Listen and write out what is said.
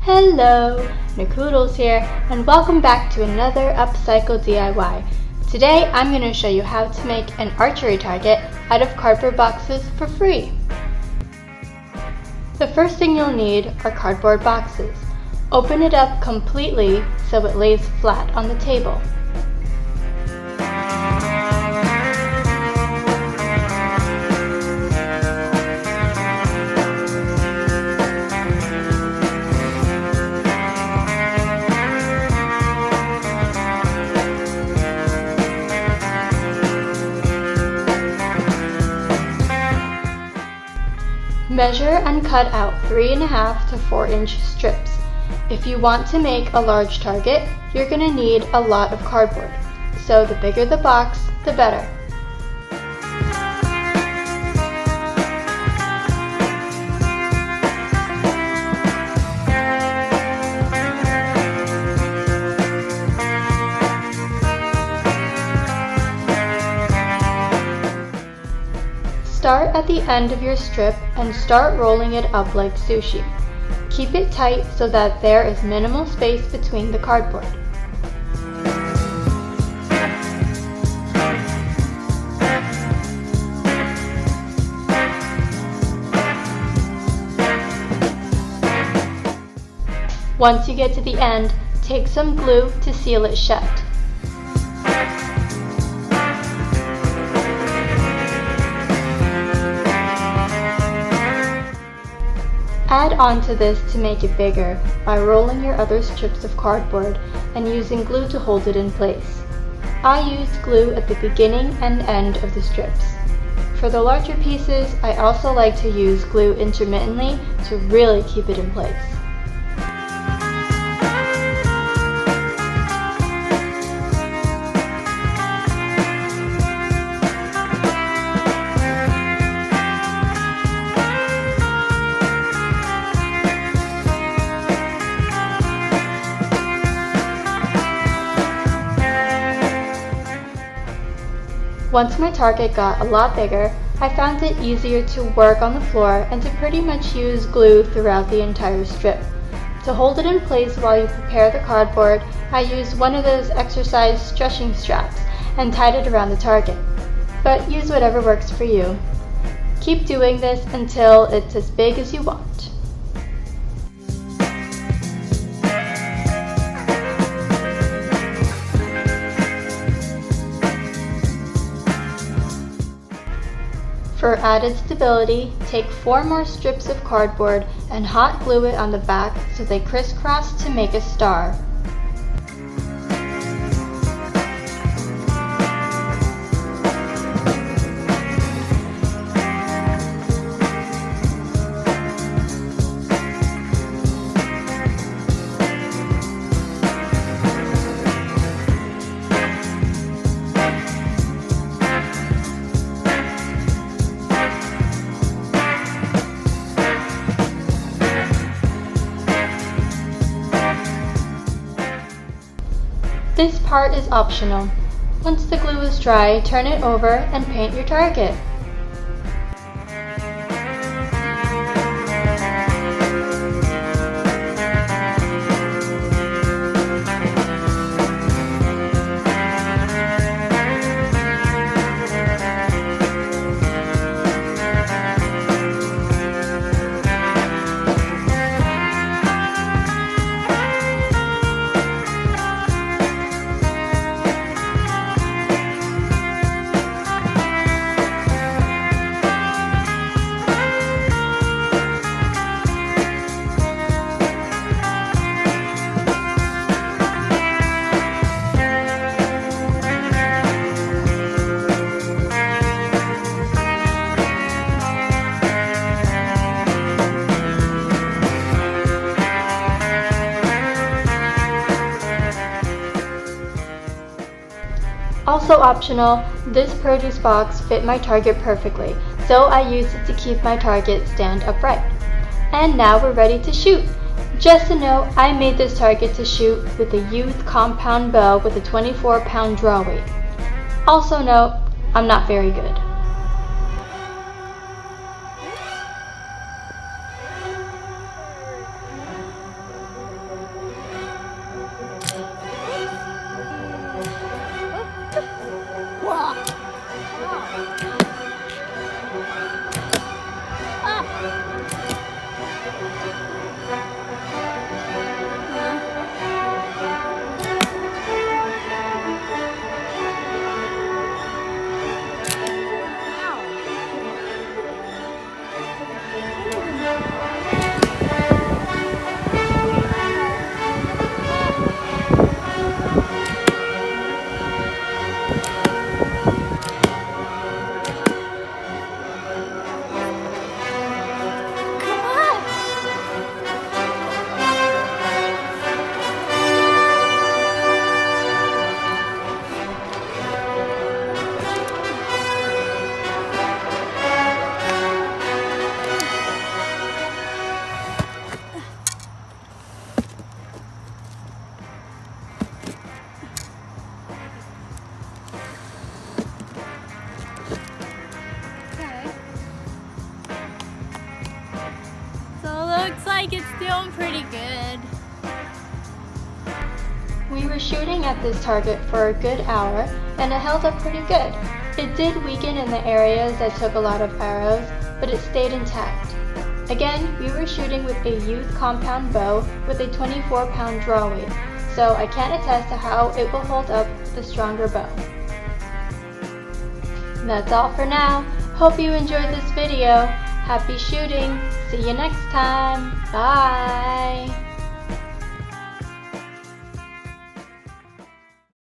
Hello, Nakoodles here, and welcome back to another Upcycle DIY. Today I'm going to show you how to make an archery target out of cardboard boxes for free. The first thing you'll need are cardboard boxes. Open it up completely so it lays flat on the table. Measure and cut out 3.5 to 4-inch strips. If you want to make a large target, you're going to need a lot of cardboard. So the bigger the box, the better. Start at the end of your strip and start rolling it up like sushi. Keep it tight so that there is minimal space between the cardboard. Once you get to the end, take some glue to seal it shut. Add on to this to make it bigger by rolling your other strips of cardboard and using glue to hold it in place. I used glue at the beginning and end of the strips. For the larger pieces, I also like to use glue intermittently to really keep it in place. Once my target got a lot bigger, I found it easier to work on the floor and to pretty much use glue throughout the entire strip. To hold it in place while you prepare the cardboard, I used one of those exercise stretching straps and tied it around the target. But use whatever works for you. Keep doing this until it's as big as you want. For added stability, take 4 more strips of cardboard and hot glue it on the back so they crisscross to make a star. This part is optional. Once the glue is dry, turn it over and paint your target. Also optional, this produce box fit my target perfectly, so I used it to keep my target stand upright. And now we're ready to shoot. Just a note, I made this target to shoot with a youth compound bow with a 24-pound draw weight. Also note, I'm not very good. looks like it's doing pretty good. We were shooting at this target for a good hour, and it held up pretty good. It did weaken in the areas that took a lot of arrows, but it stayed intact. Again, we were shooting with a youth compound bow with a 24-pound draw weight, so I can't attest to how it will hold up with a stronger bow. That's all for now. Hope you enjoyed this video. Happy shooting! See you next time! Bye!